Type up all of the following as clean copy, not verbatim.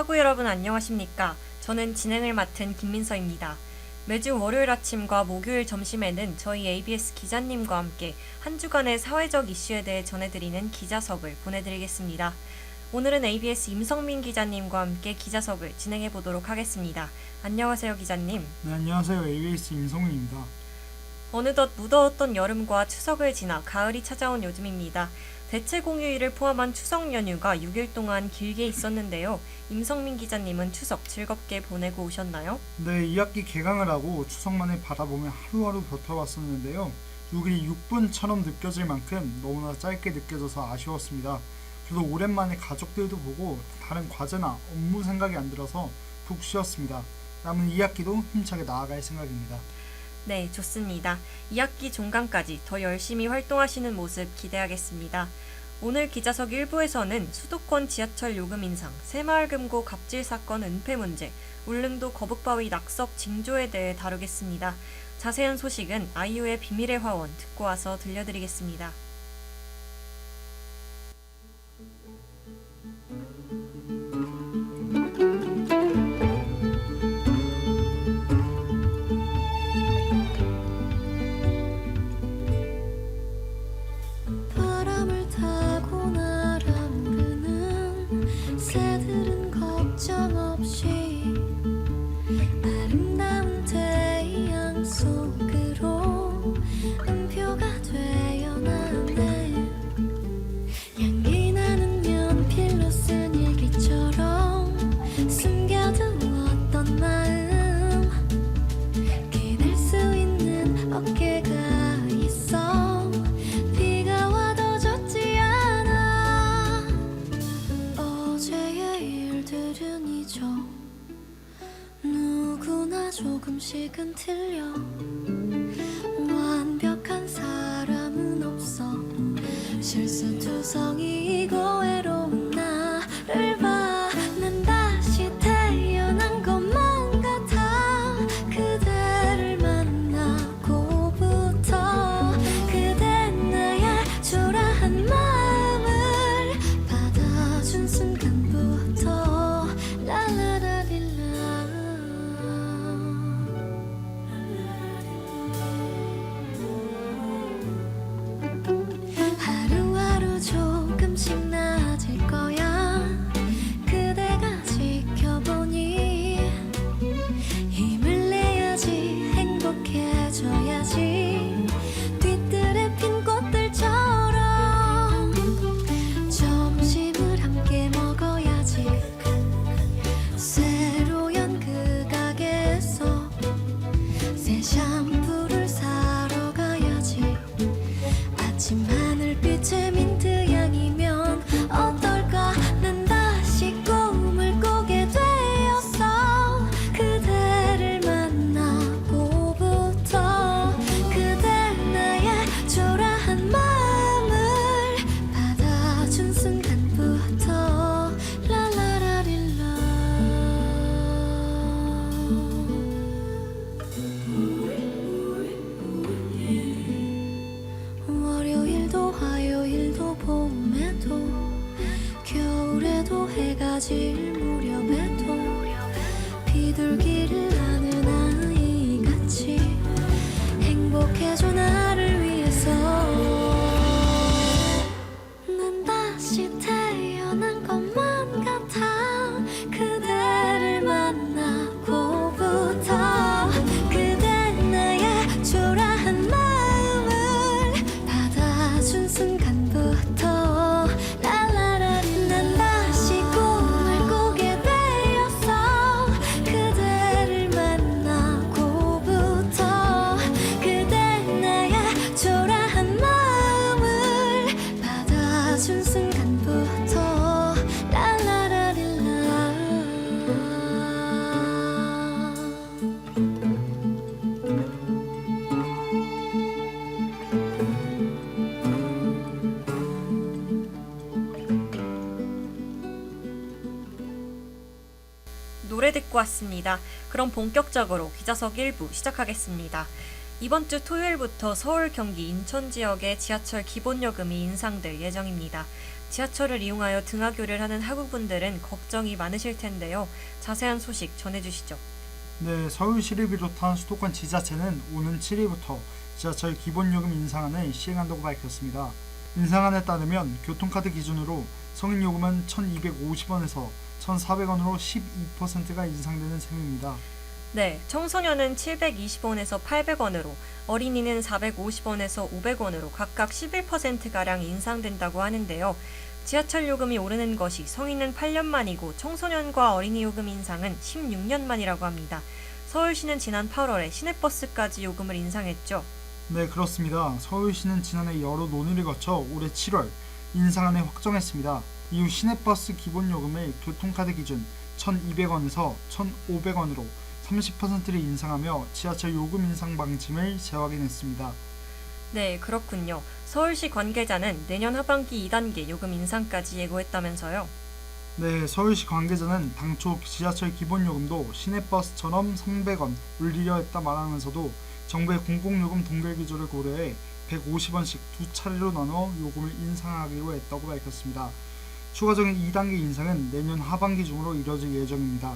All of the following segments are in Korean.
학우 여러분 안녕하십니까? 저는 진행을 맡은 김민서입니다. 매주 월요일 아침과 목요일 점심에는 저희 ABS 기자님과 함께 한 주간의 사회적 이슈에 대해 전해드리는 기자석을 보내드리겠습니다. 오늘은 ABS 임성민 기자님과 함께 기자석을 진행해 보도록 하겠습니다. 안녕하세요, 기자님. 네, 안녕하세요. ABS 임성민입니다. 어느덧 무더웠던 여름과 추석을 지나 가을이 찾아온 요즘입니다. 대체 공휴일을 포함한 추석 연휴가 6일 동안 길게 있었는데요. 임성민 기자님은 추석 즐겁게 보내고 오셨나요? 네, 2학기 개강을 하고 추석만을 바라보며 하루하루 버텨왔었는데요. 6일이 6분처럼 느껴질 만큼 너무나 짧게 느껴져서 아쉬웠습니다. 저도 오랜만에 가족들도 보고 다른 과제나 업무 생각이 안 들어서 푹 쉬었습니다. 남은 2학기도 힘차게 나아갈 생각입니다. 네, 좋습니다. 2학기 종강까지 더 열심히 활동하시는 모습 기대하겠습니다. 오늘 기자석 1부에서는 수도권 지하철 요금 인상, 새마을금고 갑질 사건 은폐 문제, 울릉도 거북바위 낙석 징조에 대해 다루겠습니다. 자세한 소식은 아이유의 비밀의 화원 듣고 와서 들려드리겠습니다. 바람을 타고 날아오르는 새들은 걱정 없이 아름다운 태양 속으로 음표가 되어나네. 향기 나는 연필로 쓴 일기처럼 숨겨두었던 마음 기댈 수 있는 어깨가 있어. 비가 와도 젖지 않아. 어제의 일들은 잊어. 누구나 조금씩은 틀려. 완벽한 사람은 없어. 실수투성이고 외로운 나를 봐. 난 다시 태어난 것만 같아. 그대를 만나고부터 그대 나의 초라한 마음을 받아준 순간부터 랄라라릴라. 하루하루 조금씩 나아질 거야. 그대가 지켜보니 힘을 내야지. 행복해져야지. 뒤뜰에 핀 꽃들처럼 점심을 함께 먹어야지. 새로 연 그 가게에서 새 샴푸를 사러 가야지. 아침 하늘빛의 민트 향이면 어떨까. 난 다시 꿈을 꾸게 되었어. 그대를 만나고부터 그대 나의 초라한 마음을 받아준 순간부터 랄라라릴라. 월요일도 화요일도 봄에도 겨울에도 해가 질 무렵에도 비둘기를 하는 아이같이 행복해져 나를 위해서. 난 다시 태어난 것만 같아. 그대를 만나고부터 그대 나의 초라한 마음을 받아준 순간부터 랄라라리. 난 다시 꿈을 꾸게 되었어. 그대를 만나고부터 그대 나의 초라한 마음을 받아준 순간부터 랄라라릴라. 노래 듣고 왔습니다. 그럼 본격적으로 기자석 1부 시작하겠습니다. 이번 주 토요일부터 서울, 경기, 인천 지역의 지하철 기본요금이 인상될 예정입니다. 지하철을 이용하여 등하교를 하는 학우분들은 걱정이 많으실 텐데요. 자세한 소식 전해주시죠. 네, 서울시를 비롯한 수도권 지자체는 오는 7일부터 지하철 기본요금 인상안을 시행한다고 밝혔습니다. 인상안에 따르면 교통카드 기준으로 성인요금은 1,250원에서 1,400원으로 12%가 인상되는 셈입니다. 네, 청소년은 720원에서 800원으로, 어린이는 450원에서 500원으로 각각 11%가량 인상된다고 하는데요. 지하철 요금이 오르는 것이 성인은 8년 만이고 청소년과 어린이 요금 인상은 16년 만이라고 합니다. 서울시는 지난 8월에 시내버스까지 요금을 인상했죠. 네, 그렇습니다. 서울시는 지난해 여러 논의를 거쳐 올해 7월 인상안을 확정했습니다. 이후 시내버스 기본요금을 교통카드 기준 1,200원에서 1,500원으로 30%를 인상하며 지하철 요금 인상 방침을 재확인했습니다. 네, 그렇군요. 서울시 관계자는 내년 하반기 2단계 요금 인상까지 예고했다면서요. 네, 서울시 관계자는 당초 지하철 기본요금도 시내버스처럼 300원 올리려 했다 말하면서도 정부의 공공요금 동결 기조를 고려해 150원씩 두 차례로 나눠 요금을 인상하기로 했다고 밝혔습니다. 추가적인 2단계 인상은 내년 하반기 중으로 이뤄질 예정입니다.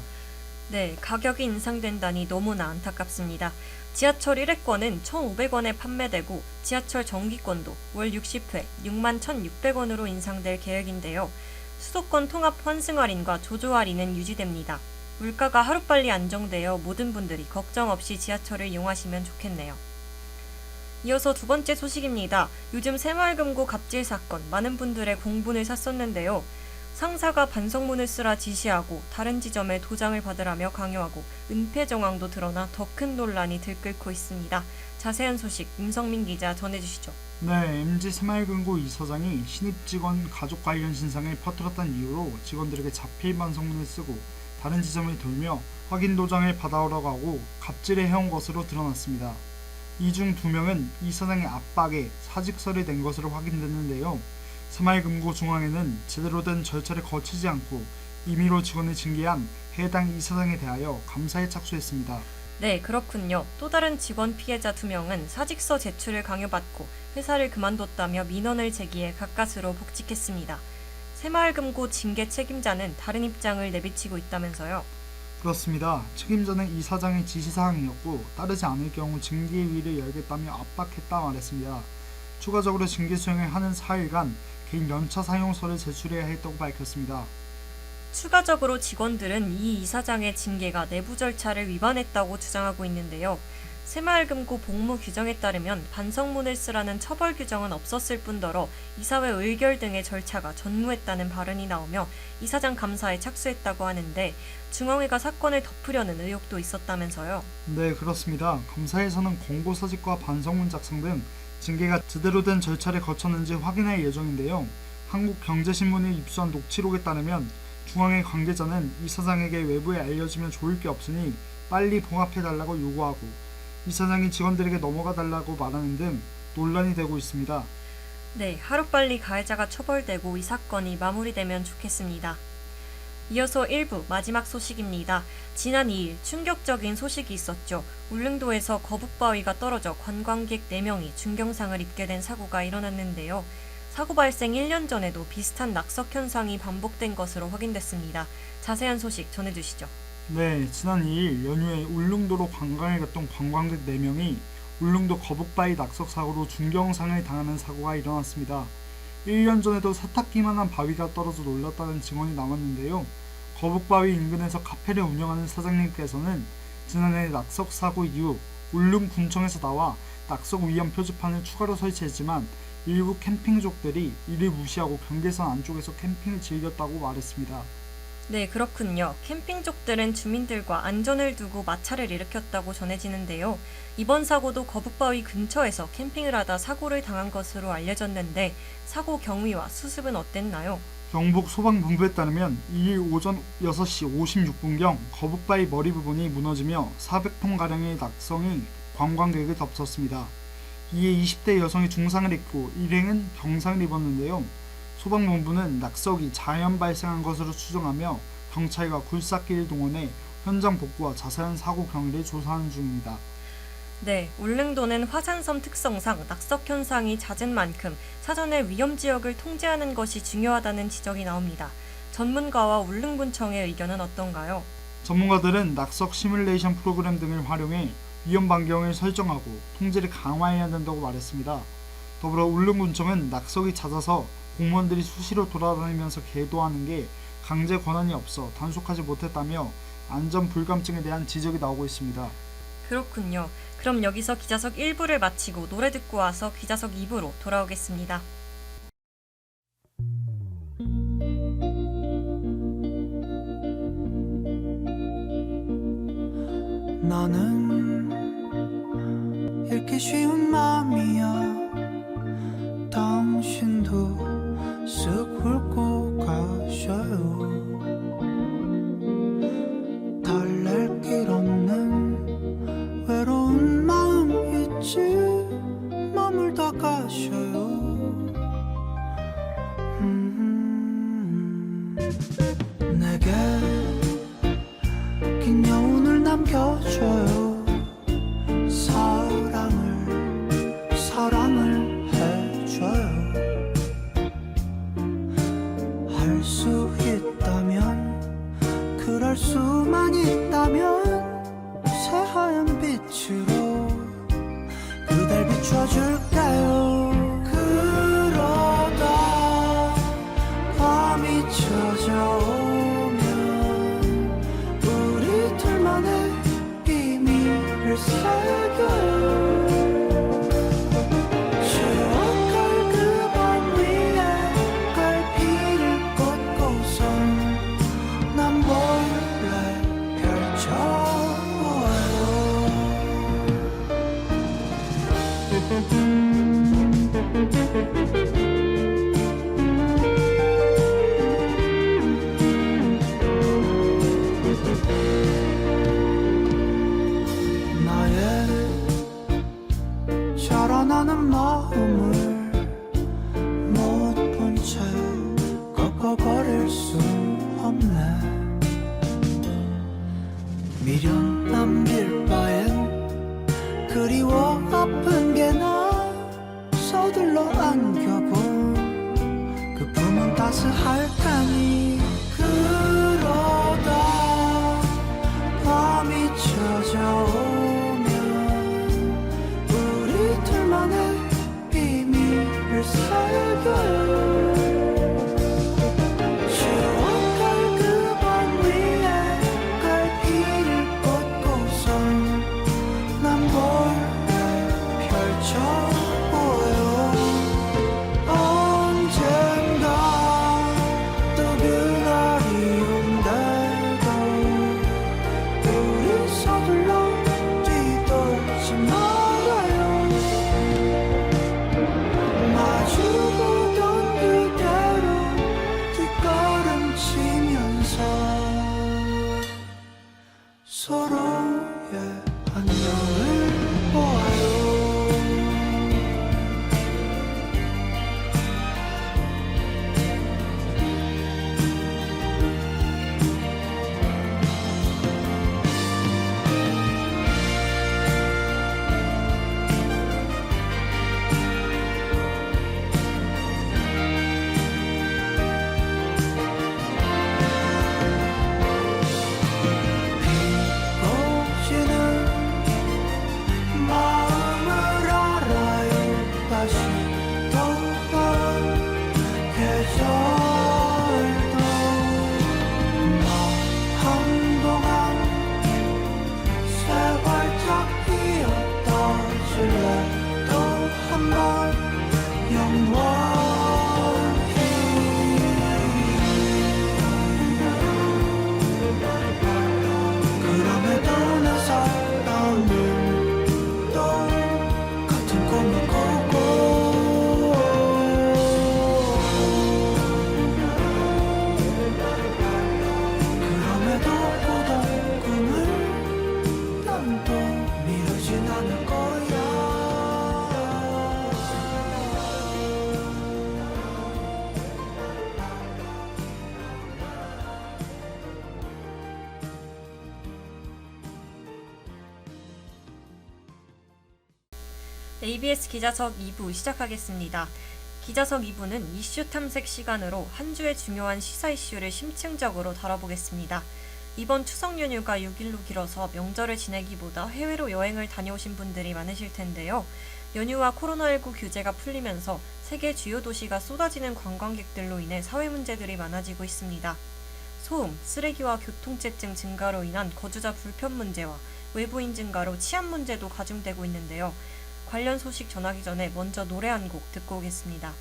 네, 가격이 인상된다니 너무나 안타깝습니다. 지하철 1회권은 1,500원에 판매되고 지하철 정기권도 월 60회 61,600원으로 인상될 계획인데요. 수도권 통합 환승 할인과 조조 할인은 유지됩니다. 물가가 하루빨리 안정되어 모든 분들이 걱정 없이 지하철을 이용하시면 좋겠네요. 이어서 두 번째 소식입니다. 요즘 새마을금고 갑질 사건, 많은 분들의 공분을 샀었는데요. 상사가 반성문을 쓰라 지시하고 다른 지점에 도장을 받으라며 강요하고 은폐 정황도 드러나 더 큰 논란이 들끓고 있습니다. 자세한 소식 임성민 기자 전해주시죠. 네, MG 새마을금고 이사장이 신입 직원 가족 관련 신상을 퍼뜨렸다는 이유로 직원들에게 자필 반성문을 쓰고 다른 지점을 돌며 확인 도장을 받아오라고 하고 갑질을 해온 것으로 드러났습니다. 이 중 2명은 이사장의 압박에 사직서를 낸 것으로 확인됐는데요. 새마을금고 중앙에는 제대로 된 절차를 거치지 않고 임의로 직원을 징계한 해당 이사장에 대하여 감사에 착수했습니다. 네, 그렇군요. 또 다른 직원 피해자 2명은 사직서 제출을 강요받고 회사를 그만뒀다며 민원을 제기해 가까스로 복직했습니다. 새마을금고 징계 책임자는 다른 입장을 내비치고 있다면서요. 그렇습니다. 책임자는 이사장의 지시사항이었고 따르지 않을 경우 징계위를 열겠다며 압박했다 말했습니다. 추가적으로 징계 수행을 하는 4일간 개인 연차 사용서를 제출해야 했다고 밝혔습니다. 추가적으로 직원들은 이 이사장의 징계가 내부 절차를 위반했다고 주장하고 있는데요. 새마을금고 복무 규정에 따르면 반성문을 쓰라는 처벌 규정은 없었을 뿐더러 이사회 의결 등의 절차가 전무했다는 발언이 나오며 이사장 감사에 착수했다고 하는데 중앙회가 사건을 덮으려는 의혹도 있었다면서요. 네, 그렇습니다. 감사에서는 공고사직과 반성문 작성 등 징계가 제대로 된 절차를 거쳤는지 확인할 예정인데요. 한국경제신문이 입수한 녹취록에 따르면 중앙회 관계자는 이사장에게 외부에 알려지면 좋을 게 없으니 빨리 봉합해달라고 요구하고 이사장이 직원들에게 넘어가달라고 말하는 등 논란이 되고 있습니다. 네, 하루빨리 가해자가 처벌되고 이 사건이 마무리되면 좋겠습니다. 이어서 1부 마지막 소식입니다. 지난 2일 충격적인 소식이 있었죠. 울릉도에서 거북바위가 떨어져 관광객 4명이 중경상을 입게 된 사고가 일어났는데요. 사고 발생 1년 전에도 비슷한 낙석 현상이 반복된 것으로 확인됐습니다. 자세한 소식 전해주시죠. 네, 지난 2일 연휴에 울릉도로 관광을 갔던 관광객 4명이 울릉도 거북바위 낙석 사고로 중경상을 당하는 사고가 일어났습니다. 1년 전에도 세탁기만한 바위가 떨어져 놀랐다는 증언이 남았는데요. 거북바위 인근에서 카페를 운영하는 사장님께서는 지난해 낙석 사고 이후 울릉군청에서 나와 낙석 위험 표지판을 추가로 설치했지만 일부 캠핑족들이 이를 무시하고 경계선 안쪽에서 캠핑을 즐겼다고 말했습니다. 네, 그렇군요. 캠핑족들은 주민들과 안전을 두고 마찰을 일으켰다고 전해지는데요. 이번 사고도 거북바위 근처에서 캠핑을 하다 사고를 당한 것으로 알려졌는데 사고 경위와 수습은 어땠나요? 경북 소방본부에 따르면 2일 오전 6시 56분경 거북바위 머리 부분이 무너지며 400톤가량의 낙성이 관광객을 덮쳤습니다. 이에 20대 여성이 중상을 입고 일행은 경상을 입었는데요. 소방본부는 낙석이 자연 발생한 것으로 추정하며 경찰과 굴삭기를 동원해 현장 복구와 자세한 사고 경위를 조사하는 중입니다. 네, 울릉도는 화산섬 특성상 낙석 현상이 잦은 만큼 사전에 위험 지역을 통제하는 것이 중요하다는 지적이 나옵니다. 전문가와 울릉군청의 의견은 어떤가요? 전문가들은 낙석 시뮬레이션 프로그램 등을 활용해 위험 반경을 설정하고 통제를 강화해야 된다고 말했습니다. 더불어 울릉군청은 낙석이 잦아서 공무원들이 수시로 돌아다니면서 계도하는 게 강제 권한이 없어 단속하지 못했다며 안전 불감증에 대한 지적이 나오고 있습니다. 그렇군요. 그럼 여기서 기자석 1부를 마치고 노래 듣고 와서 기자석 2부로 돌아오겠습니다. 나는 읽기 쉬운 마음이야. 당신도 쓱 훑고 가셔요. 달랠 길 없는 외로운 마음 있지. 머물다 가셔요. 내게 긴 여운을 남겨줘요. 사랑을 해줘요. 할 수 있다면, 그럴 수만 있다면 새하얀 빛으로 그댈 비춰줄까요? 그러다 밤이 찾아오면 우리 둘만의 비밀을 새겨요. 추억할 그 밤 위에 갈피를 꽂고선 난 몰래 나의 자라나는 마음을 못 본 채 꺾어버릴 순 없네. 미련 남길 바엔 그리워 아픈 게 나. 서둘러 안겨본 그 품은 따스할 테니. 그러다 밤이 찾아오면 우리 둘만의 비밀을 새겨요. 추억할 그 밤 위에 갈피를 꽂고선 난 몰래 펼쳐보아요. 언젠가 ABS 기자석 2부 시작하겠습니다. 기자석 2부는 이슈 탐색 시간으로 한 주의 중요한 시사 이슈를 심층적으로 다뤄보겠습니다. 이번 추석 연휴가 6일로 길어서 명절을 지내기보다 해외로 여행을 다녀오신 분들이 많으실 텐데요. 연휴와 코로나19 규제가 풀리면서 세계 주요 도시가 쏟아지는 관광객들로 인해 사회 문제들이 많아지고 있습니다. 소음, 쓰레기와 교통체증 증가로 인한 거주자 불편 문제와 외부인 증가로 치안 문제도 가중되고 있는데요. 관련 소식 전하기 전에 먼저 노래 한 곡 듣고 오겠습니다.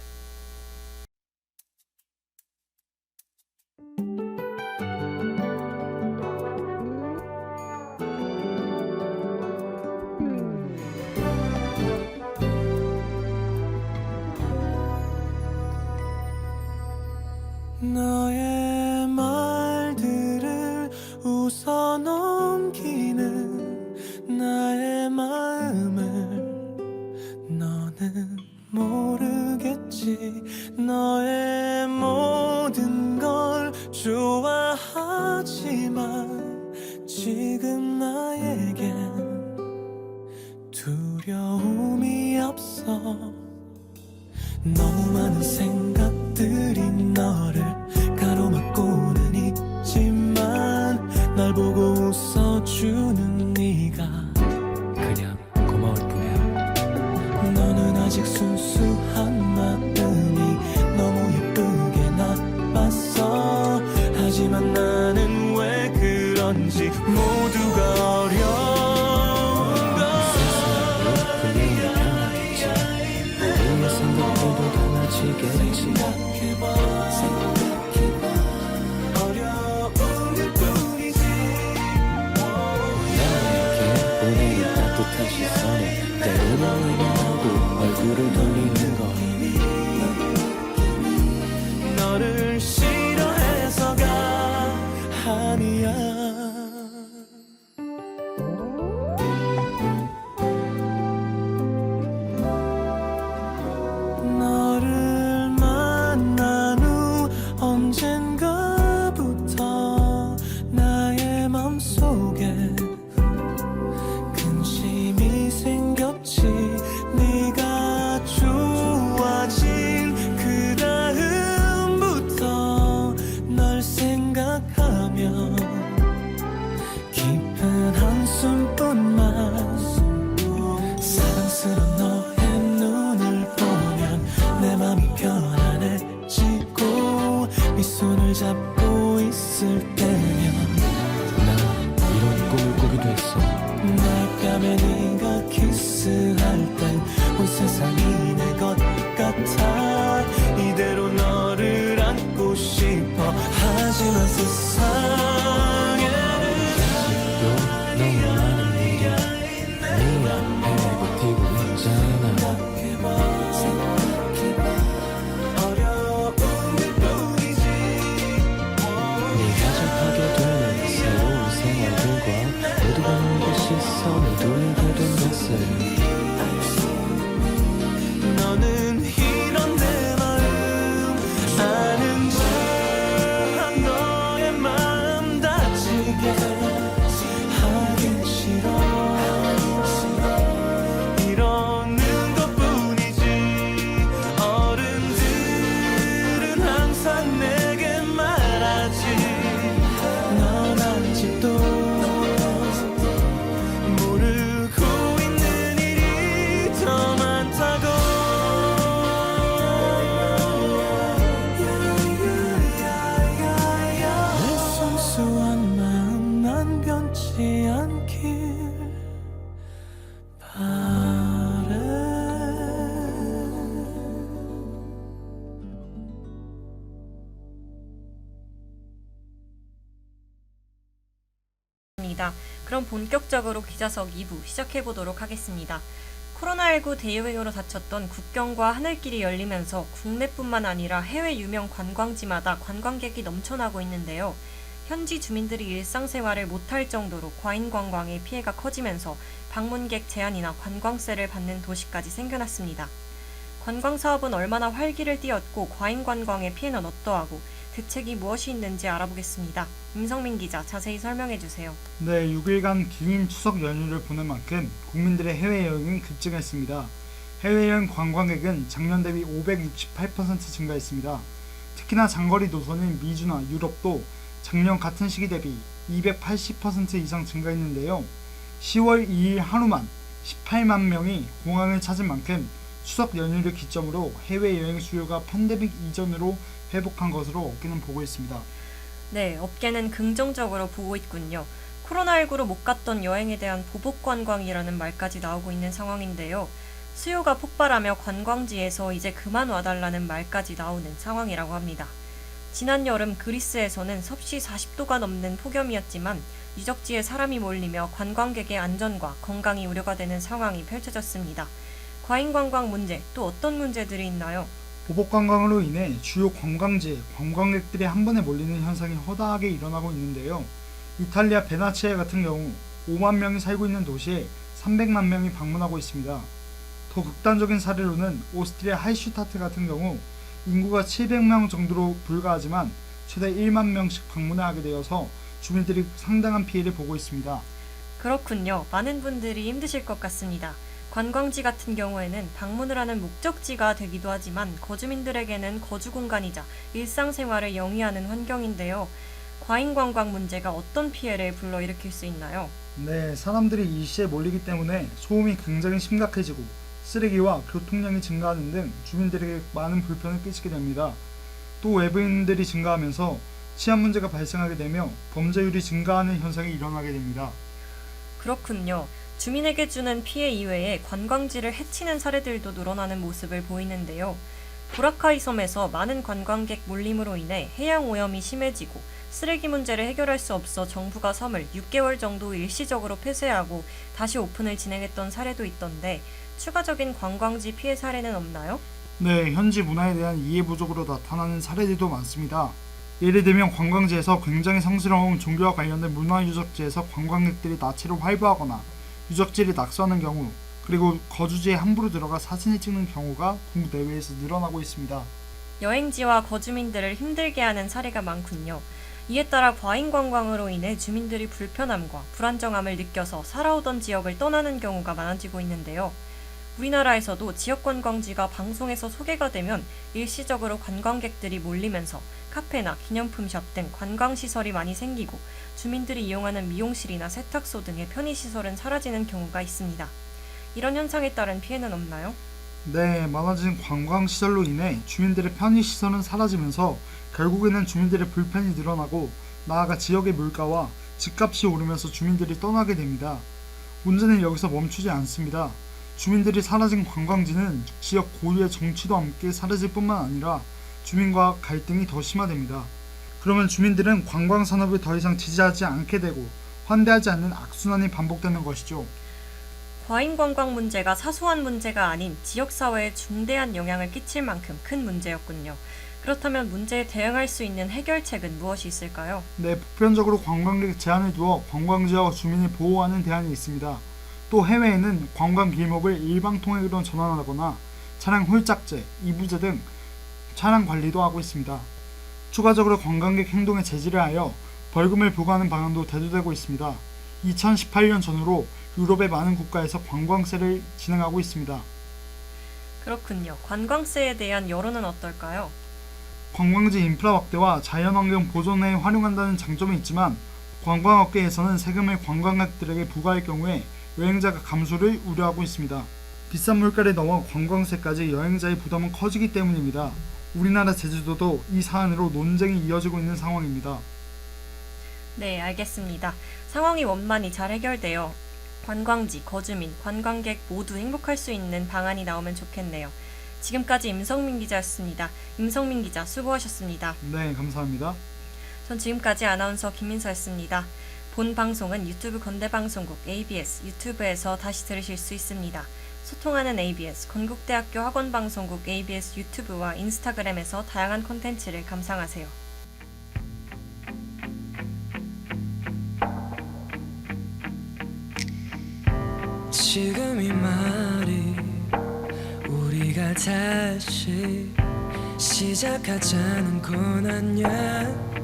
너의 말들을 웃어 넘기는 나의 마음을 너는 모르겠지. 너의 모든 걸 좋아하지만 지금 나에겐 두려움이 없어. 너무 많은 생각들이 너를 가로막고는 있지만 날 보고 웃어주는 네가 그냥 고마울 뿐이야. 너는 아직 순수한 마음이 너무 예쁘게 나빴어. 하지만 나는 왜 그런지 모두가 어려운 걸. 분명히 변하겠지. 우리의 생각들도 달라지겠지. 생각해봐 어려움일 뿐이지. 나에게 보내는 따뜻한 시선에 때로는 의아하고 얼굴을 돌리는 걸. 너를 싫어해서가 아니야. 너를 만난 후 언젠가부터 나의 맘속에 근심이 생겼지. 네가 좋아진 그 다음부터 널 생각하면 깊은 한숨뿐만. 사랑스러운 너의 눈을 보면 내 맘이 편안해지고 네 손을 잡고 있을 때면 난 이런 꿈을 꾸기도 했어. 날 뺨에 네가 키스할 땐 온 세상이 내 것 같아. 이대로 너를 안고 싶어. 하지만 세상에는 아직도 너무 많은 일이 네 앞에 버티고 있잖아. 어려움일 뿐이지. 네가 접하게 되는 새로운 생활들과 모두가 너의 시선을 돌리게 된 것을 너는 이런 내 마음 아는지. 너의 마음 다치게 하긴 싫어. 이러는 것뿐이지. 어른들은 항상 내게 말하지. 넌 아직도 모르고 있는 일이 더 많다고. 내 순수한 마음 난 변치 않길 바래. 그럼 본격적으로 기자석 2부 시작해보도록 하겠습니다. 코로나19 대유행으로 닫혔던 국경과 하늘길이 열리면서 국내뿐만 아니라 해외 유명 관광지마다 관광객이 넘쳐나고 있는데요. 현지 주민들이 일상생활을 못할 정도로 과잉 관광의 피해가 커지면서 방문객 제한이나 관광세를 받는 도시까지 생겨났습니다. 관광 사업은 얼마나 활기를 띠었고 과잉 관광의 피해는 어떠하고 대책이 무엇이 있는지 알아보겠습니다. 임성민 기자, 자세히 설명해 주세요. 네, 6일간 긴 추석 연휴를 보낸 만큼 국민들의 해외여행은 급증했습니다. 해외여행 관광객은 작년 대비 568% 증가했습니다. 특히나 장거리 노선인 미주나 유럽도 작년 같은 시기 대비 280% 이상 증가했는데요. 10월 2일 하루만 18만 명이 공항을 찾은 만큼 추석 연휴를 기점으로 해외여행 수요가 팬데믹 이전으로 회복한 것으로 업계는 보고 있습니다. 네, 업계는 긍정적으로 보고 있군요. 코로나19로 못 갔던 여행에 대한 보복 관광이라는 말까지 나오고 있는 상황인데요. 수요가 폭발하며 관광지에서 이제 그만 와달라는 말까지 나오는 상황이라고 합니다. 지난 여름 그리스에서는 섭씨 40도가 넘는 폭염이었지만 유적지에 사람이 몰리며 관광객의 안전과 건강이 우려가 되는 상황이 펼쳐졌습니다. 과잉 관광 문제, 또 어떤 문제들이 있나요? 보복 관광으로 인해 주요 관광지에 관광객들이 한 번에 몰리는 현상이 허다하게 일어나고 있는데요. 이탈리아 베나치아 같은 경우 5만 명이 살고 있는 도시에 300만 명이 방문하고 있습니다. 더 극단적인 사례로는 오스트리아 할슈타트 같은 경우 인구가 700명 정도로 불과하지만 최대 1만 명씩 방문을 하게 되어서 주민들이 상당한 피해를 보고 있습니다. 그렇군요. 많은 분들이 힘드실 것 같습니다. 관광지 같은 경우에는 방문을 하는 목적지가 되기도 하지만 거주민들에게는 거주 공간이자 일상생활을 영위하는 환경인데요. 과잉 관광 문제가 어떤 피해를 불러일으킬 수 있나요? 네, 사람들이 일시에 몰리기 때문에 소음이 굉장히 심각해지고 쓰레기와 교통량이 증가하는 등 주민들에게 많은 불편을 끼치게 됩니다. 또 외부인들이 증가하면서 치안 문제가 발생하게 되며 범죄율이 증가하는 현상이 일어나게 됩니다. 그렇군요. 주민에게 주는 피해 이외에 관광지를 해치는 사례들도 늘어나는 모습을 보이는데요. 보라카이 섬에서 많은 관광객 몰림으로 인해 해양 오염이 심해지고 쓰레기 문제를 해결할 수 없어 정부가 섬을 6개월 정도 일시적으로 폐쇄하고 다시 오픈을 진행했던 사례도 있던데 추가적인 관광지 피해 사례는 없나요? 네, 현지 문화에 대한 이해 부족으로 나타나는 사례들도 많습니다. 예를 들면 관광지에서 굉장히 성스러운 종교와 관련된 문화유적지에서 관광객들이 나체로 활보하거나 유적지를 낙서하는 경우, 그리고 거주지에 함부로 들어가 사진을 찍는 경우가 국내외에서 늘어나고 있습니다. 여행지와 거주민들을 힘들게 하는 사례가 많군요. 이에 따라 과잉 관광으로 인해 주민들이 불편함과 불안정함을 느껴서 살아오던 지역을 떠나는 경우가 많아지고 있는데요. 우리나라에서도 지역 관광지가 방송에서 소개가 되면 일시적으로 관광객들이 몰리면서 카페나 기념품샵 등 관광시설이 많이 생기고 주민들이 이용하는 미용실이나 세탁소 등의 편의시설은 사라지는 경우가 있습니다. 이런 현상에 따른 피해는 없나요? 네, 많아진 관광시설로 인해 주민들의 편의시설은 사라지면서 결국에는 주민들의 불편이 늘어나고 나아가 지역의 물가와 집값이 오르면서 주민들이 떠나게 됩니다. 문제는 여기서 멈추지 않습니다. 주민들이 사라진 관광지는 지역 고유의 정치도 함께 사라질 뿐만 아니라 주민과 갈등이 더 심화됩니다. 그러면 주민들은 관광산업을 더 이상 지지하지 않게 되고 환대하지 않는 악순환이 반복되는 것이죠. 과잉 관광 문제가 사소한 문제가 아닌 지역사회에 중대한 영향을 끼칠 만큼 큰 문제였군요. 그렇다면 문제에 대응할 수 있는 해결책은 무엇이 있을까요? 네, 보편적으로 관광객 제한을 두어 관광지와 주민을 보호하는 대안이 있습니다. 또 해외에는 관광 길목을 일방 통행으로 전환하거나 차량 홀짝제, 이부제 등 차량 관리도 하고 있습니다. 추가적으로 관광객 행동에 제지를 하여 벌금을 부과하는 방안도 대두되고 있습니다. 2018년 전후로 유럽의 많은 국가에서 관광세를 진행하고 있습니다. 그렇군요. 관광세에 대한 여론은 어떨까요? 관광지 인프라 확대와 자연환경 보존에 활용한다는 장점이 있지만 관광업계에서는 세금을 관광객들에게 부과할 경우에 여행자가 감소를 우려하고 있습니다. 비싼 물가를 넘어 관광세까지 여행자의 부담은 커지기 때문입니다. 우리나라 제주도도 이 사안으로 논쟁이 이어지고 있는 상황입니다. 네, 알겠습니다. 상황이 원만히 잘 해결되어 관광지, 거주민, 관광객 모두 행복할 수 있는 방안이 나오면 좋겠네요. 지금까지 임성민 기자였습니다. 임성민 기자 수고하셨습니다. 네, 감사합니다. 전 지금까지 아나운서 김민서였습니다. 본 방송은 유튜브 건대방송국 ABS 유튜브에서 다시 들으실 수 있습니다. 소통하는 ABS 건국대학교 학원방송국 ABS 유튜브와 인스타그램에서 다양한 콘텐츠를 감상하세요. 지금 이 말이 우리가 다시 시작하자는 건 아니야.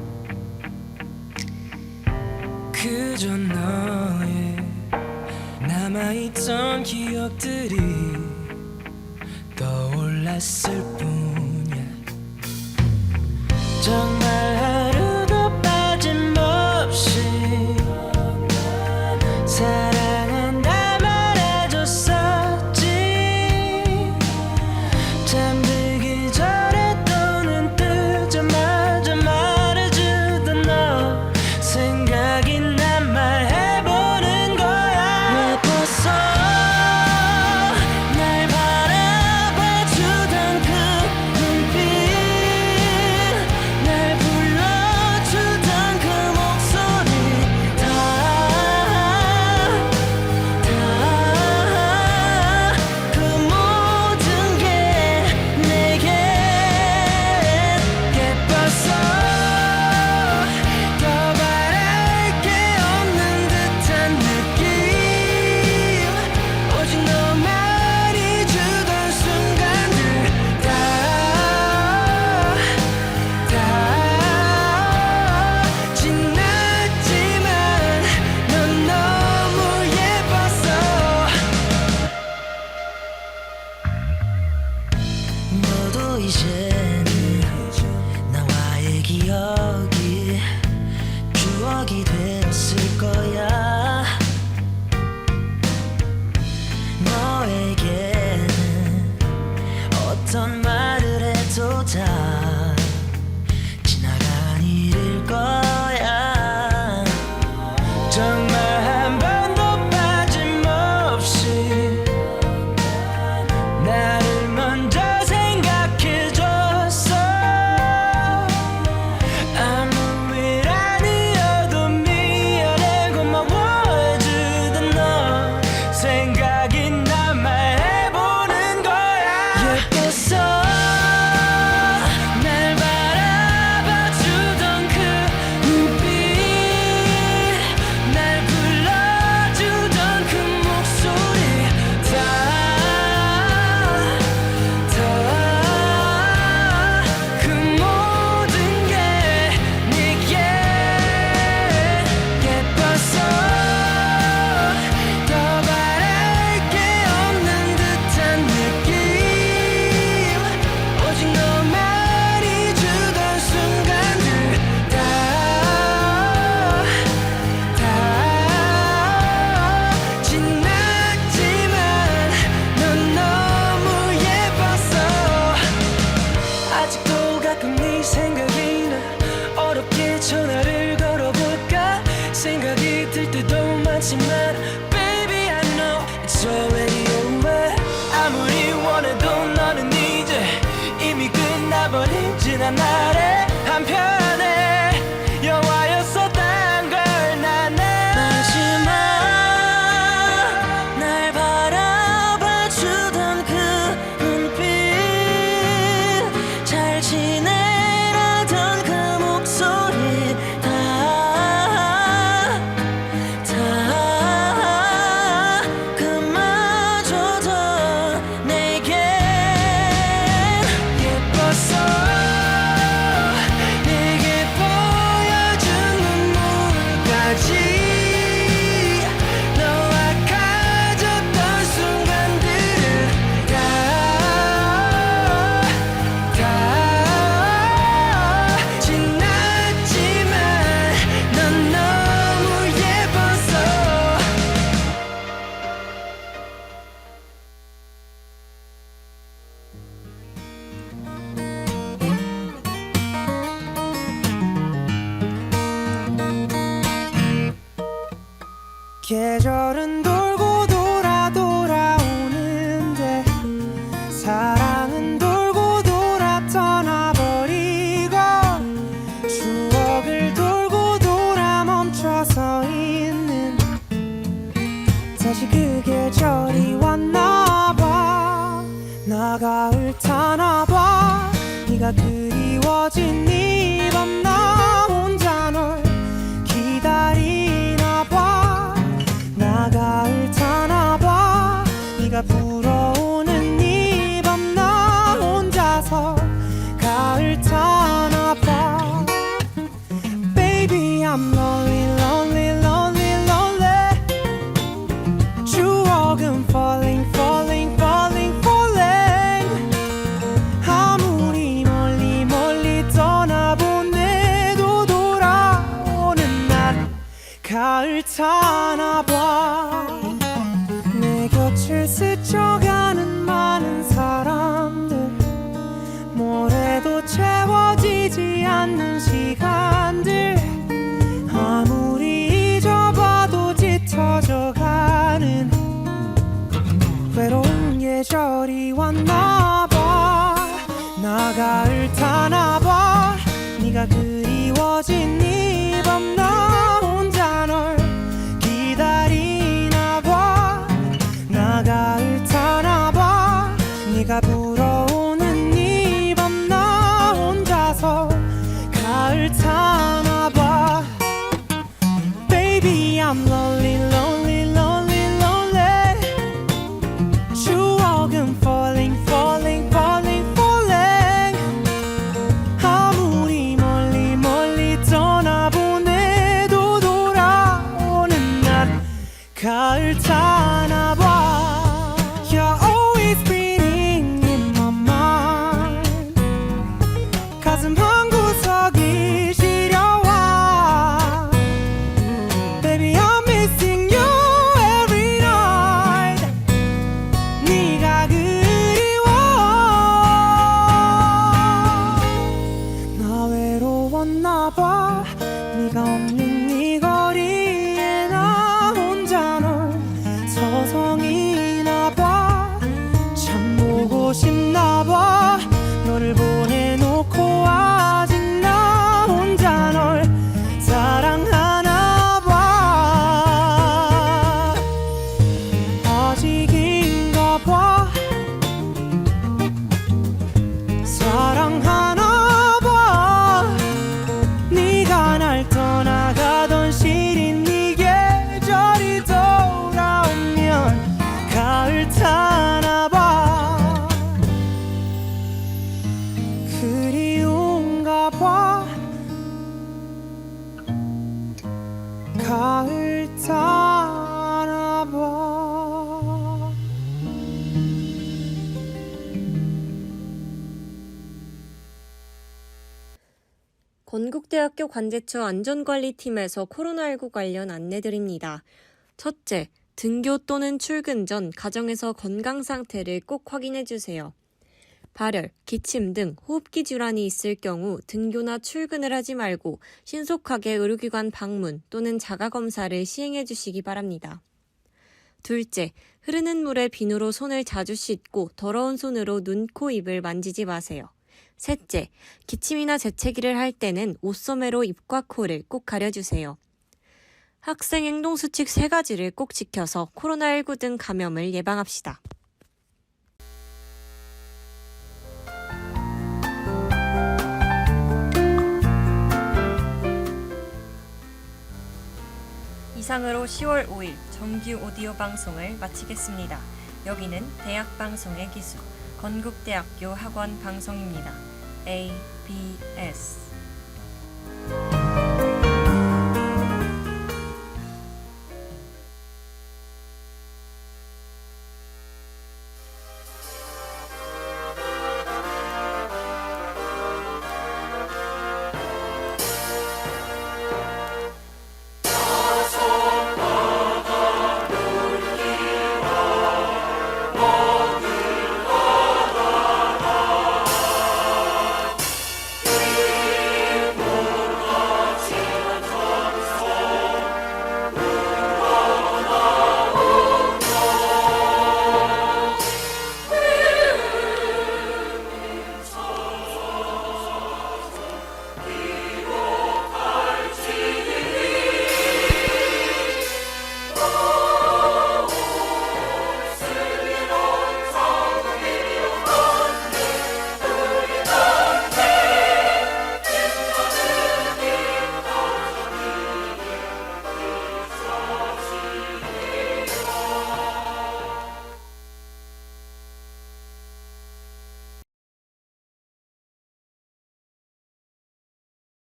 그저 너의 남아있던 기억들이 몰랐을 뿐이야. 정말 하루도 빠짐없이 사랑은 날 말해줬었지. 잠들기 전에 또 눈 뜨자마자 말해주던 너 생각이 난 말해보는 거야. 예뻤어 날 바라봐주던 그 눈빛, 날 불러주던 그 목소리, 다 그 모든 게 내게 예뻤어. 더 바랄 게 없는 듯한 느낌, 오직 너만이 주던 순간들, 다 지났지만 넌 너무 예뻤어. 너도 이제는 나와의 기억이 추억이 되었을 거야. 너에게는 어떤 말을 해도 다 지나간 일일 거야. 정말 한 번도 빠짐없이 나를 먼저 생각해줬어. 아무 일 아니어도 미안해 고마워해주던 너 생각이 난 말해보는 거야. 예뻤어 날 바라봐주던 그 눈빛, 날 불러주던 그 목소리, 다 그 모든 게 내게 예뻤어. 더 바랄 게 없는 듯한 느낌, 오직 너만이 주던 순간들, 다 지났지만 넌 너무 예뻤어. 아직도 가끔 네 생각이 나. 어렵게 전화를 걸어볼까 생각이 들 때도 많지만 Baby I know it's already over. 아무리 원해도 너는 이제 이미 끝나버린 지난 날의 한편의 영화였었단 걸 나는. 마지막 날 바라봐주던 그 눈빛, 잘 지내라던 그 목소리, 다 그마저도 내게 예뻤어. 내게 보여준 눈물까지 너와 가졌던 순간들을 다 지났지만 넌 너무 예뻤어. 계절은 돌고 돌아 돌아오는데 사랑은 돌고 돌아 떠나버리고 추억을 돌고 돌아 멈춰서 있는 다시 그 계절이 왔나봐. 나 가을 타나봐. 네가 그리워진 이 밤 나 혼자 널 기다리나봐. 나 가을 타나봐. 네가 불어오는 이 밤 나 혼자서 가을 타나봐. Baby I'm lonely lonely lonely lonely. 추억은 falling falling falling falling. 채워지지 않는 시간들 아무리 잊어봐도 짙어져가는 외로운 계절이 왔나봐 나가을 타나봐 네가 그리워진 이 밤 나 혼자 널 기다리나봐 나가을 타나봐 네가 불어오는 이 밤 나 혼자서 가을 타나봐 Baby I'm lonely lonely lonely lonely 추억은 falling falling falling falling 아무리 멀리 멀리 떠나보내도 돌아오는 날 가을 타나봐 You're always spinning in my mind 가슴 한구석이 시려와 Baby I'm missing you every night 네가 그리워 나 외로웠나봐 네가 없는 이 거리에 나 혼자 널 서성이나봐 참 보고 싶나봐 너를 보내놓고 아직 나 혼자 널 사랑하나봐 아직인가봐 사랑하나봐 네가 날 떠나가던 시린 네 계절이 돌아오면 가을 타나봐 그리운가봐 가을 타나봐 건국대학교 관제처 안전관리팀에서 코로나19 관련 안내드립니다. 첫째, 등교 또는 출근 전 가정에서 건강 상태를 꼭 확인해 주세요. 발열, 기침 등 호흡기 질환이 있을 경우 등교나 출근을 하지 말고 신속하게 의료기관 방문 또는 자가검사를 시행해 주시기 바랍니다. 둘째, 흐르는 물에 비누로 손을 자주 씻고 더러운 손으로 눈, 코, 입을 만지지 마세요. 셋째, 기침이나 재채기를 할 때는 옷소매로 입과 코를 꼭 가려주세요. 학생 행동수칙 3가지를 꼭 지켜서 코로나19 등 감염을 예방합시다. 이상으로 10월 5일 정규 오디오 방송을 마치겠습니다. 여기는 대학방송의 기수, 건국대학교 학원 방송입니다. ABS